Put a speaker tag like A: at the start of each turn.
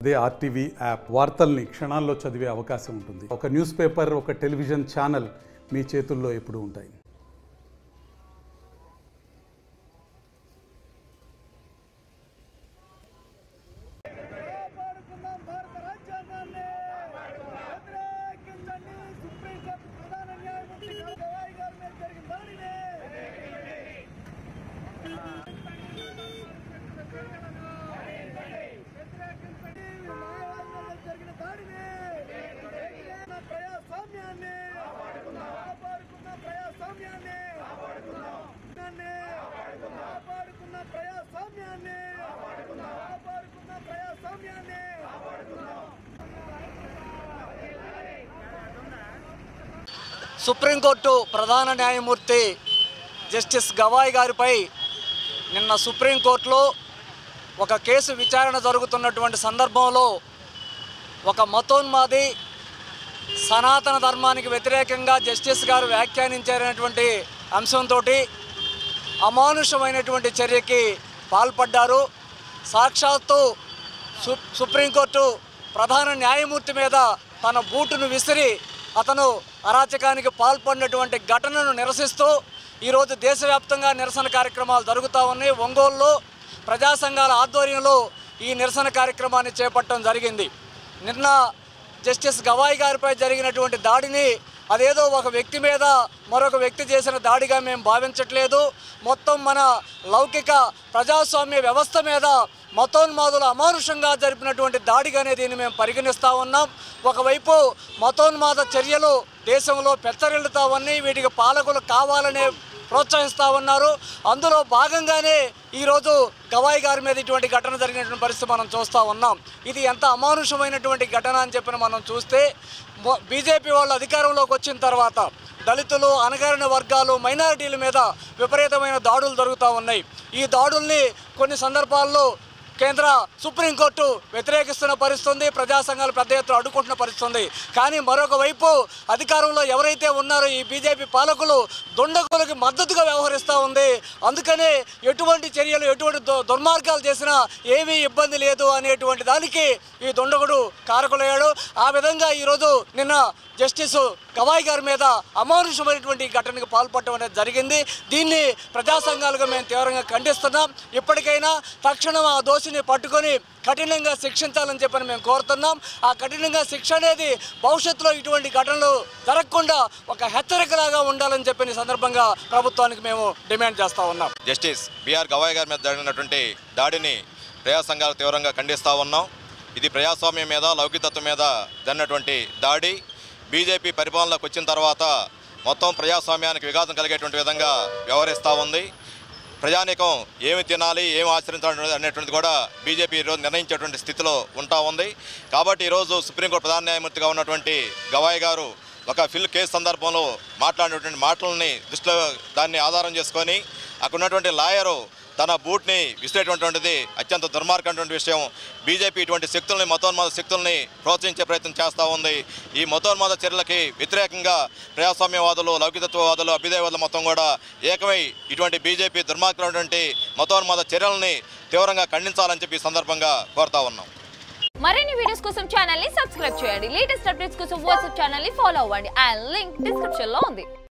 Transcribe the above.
A: అదే RTV app వార్తల్ని క్షణాల్లో చదివే అవకాశం ఉంటుంది. ఒక న్యూస్ పేపర్, ఒక టెలివిజన్ ఛానల్ మీ చేతుల్లో ఎప్పుడూ ఉంటాయి.
B: సుప్రీంకోర్టు ప్రధాన న్యాయమూర్తి జస్టిస్ గవాయ్ గారిపై నిన్న సుప్రీంకోర్టులో ఒక కేసు విచారణ జరుగుతున్నటువంటి సందర్భంలో ఒక మతోన్మాది సనాతన ధర్మానికి వ్యతిరేకంగా జస్టిస్ గారు వ్యాఖ్యానించారనేటువంటి అంశంతో అమానుషమైనటువంటి చర్యకి పాల్పడ్డారు. సాక్షాత్తు సుప్రీంకోర్టు ప్రధాన న్యాయమూర్తి మీద తన బూటును విసిరి అతను అరాచకానికి పాల్పడినటువంటి ఘటనను నిరసిస్తూ ఈరోజు దేశవ్యాప్తంగా నిరసన కార్యక్రమాలు జరుగుతూ ఉన్నాయి. ఒంగోలులో ప్రజా సంఘాల ఆధ్వర్యంలో ఈ నిరసన కార్యక్రమాన్ని చేపట్టడం జరిగింది. నిన్న జస్టిస్ గవాయ్ గారిపై జరిగినటువంటి దాడిని అదేదో ఒక వ్యక్తి మీద మరొక వ్యక్తి చేసిన దాడిగా మేము భావించట్లేదు. మొత్తం మన లౌకిక ప్రజాస్వామ్య వ్యవస్థ మీద మతోన్మాదులు అమానుషంగా జరిపినటువంటి దాడిగానే దీన్ని మేము పరిగణిస్తూ ఉన్నాం. ఒకవైపు మతోన్మాద చర్యలు దేశంలో పెచ్చరిల్లుతూ ఉన్నాయి, వీటికి పాలకులు కావాలనే ప్రోత్సహిస్తూ ఉన్నారు. అందులో భాగంగానే ఈరోజు గవాయ్ గారి మీద ఇటువంటి ఘటన జరిగినటువంటి పరిస్థితి మనం చూస్తూ ఉన్నాం. ఇది ఎంత అమానుషమైనటువంటి ఘటన అని చెప్పిన మనం చూస్తే బీజేపీ వాళ్ళు అధికారంలోకి వచ్చిన తర్వాత దళితులు, అణగారిన వర్గాలు, మైనారిటీల మీద విపరీతమైన దాడులు జరుగుతూ ఉన్నాయి. ఈ దాడుల్ని కొన్ని సందర్భాల్లో కేంద్ర సుప్రీంకోర్టు వ్యతిరేకిస్తున్న పరిస్థితుంది, ప్రజా సంఘాలు పెద్ద ఎత్తున అడ్డుకుంటున్న పరిస్థితుంది. కానీ మరొక వైపు అధికారంలో ఎవరైతే ఉన్నారో ఈ బీజేపీ పాలకులు దుండగులకి మద్దతుగా వ్యవహరిస్తూ ఉంది. అందుకనే ఎటువంటి చర్యలు, ఎటువంటి దుర్మార్గాలు చేసినా ఏమీ ఇబ్బంది లేదు అనేటువంటి దానికి ఈ దుండగుడు కారకులయ్యాడు. ఆ విధంగా ఈరోజు నిన్న జస్టిస్ గవాయ్ గారి మీద అమానుషమైనటువంటి ఘటనకు పాల్పడటం అనేది జరిగింది. దీన్ని ప్రజా సంఘాలుగా మేము తీవ్రంగా ఖండిస్తున్నాం. ఇప్పటికైనా తక్షణం ఆ దోషిని పట్టుకొని కఠినంగా శిక్షించాలని చెప్పని మేము కోరుతున్నాం. ఆ కఠినంగా శిక్ష అనేది భవిష్యత్తులో ఇటువంటి ఘటనలు జరగకుండా ఒక హెచ్చరికలాగా ఉండాలని చెప్పిన సందర్భంగా ప్రభుత్వానికి మేము డిమాండ్ చేస్తూ ఉన్నాం.
C: జస్టిస్ బిఆర్ గవాయ్ గారి మీద జరిగినటువంటి దాడిని ప్రజా సంఘాలు తీవ్రంగా ఖండిస్తూ ఉన్నాం. ఇది ప్రజాస్వామ్యం మీద, లౌకికతత్వం మీద జరిగినటువంటి దాడి. బీజేపీ పరిపాలనలోకి వచ్చిన తర్వాత మొత్తం ప్రజాస్వామ్యానికి విఘాతం కలిగేటువంటి విధంగా వ్యవహరిస్తూ ఉంది. ప్రజానీకం ఏమి తినాలి, ఏమి ఆచరించాలి అనేటువంటిది కూడా బీజేపీ ఈరోజు నిర్ణయించేటువంటి స్థితిలో ఉంటా ఉంది. కాబట్టి ఈరోజు సుప్రీంకోర్టు ప్రధాన న్యాయమూర్తిగా ఉన్నటువంటి గవాయ్ గారు ఒక ఫిల్ కేసు సందర్భంలో మాట్లాడినటువంటి మాటలని దృష్టిలో దాన్ని ఆధారం చేసుకొని అక్కడ ఉన్నటువంటి లాయరు తన బూట్ని విసిరేటువంటిది అత్యంత దుర్మార్గమైనటువంటి విషయం. బీజేపీ ఇటువంటి శక్తుల్ని, మతోన్మాద శక్తుల్ని ప్రోత్సహించే ప్రయత్నం చేస్తూ ఉంది. ఈ మతోన్మాద చర్యలకి వ్యతిరేకంగా ప్రజాస్వామ్యవాదులు, లౌకికతత్వవాదులు, అభ్యుదయవాదులు మొత్తం కూడా ఏకమై ఇటువంటి బీజేపీ దుర్మార్గమైనటువంటి మతోన్మాద చర్యలని తీవ్రంగా ఖండించాలని చెప్పి సందర్భంగా కోరుతా ఉన్నాం.
D: మరిన్ని వీడియోస్ కోసం ఛానల్ ని సబ్స్క్రైబ్ చేయండి. లేటెస్ట్ అప్డేట్స్ కోసం వాట్సాప్ ఛానల్ ని ఫాలో అవ్వండి. ఆ లింక్ డిస్క్రిప్షన్ లో ఉంది.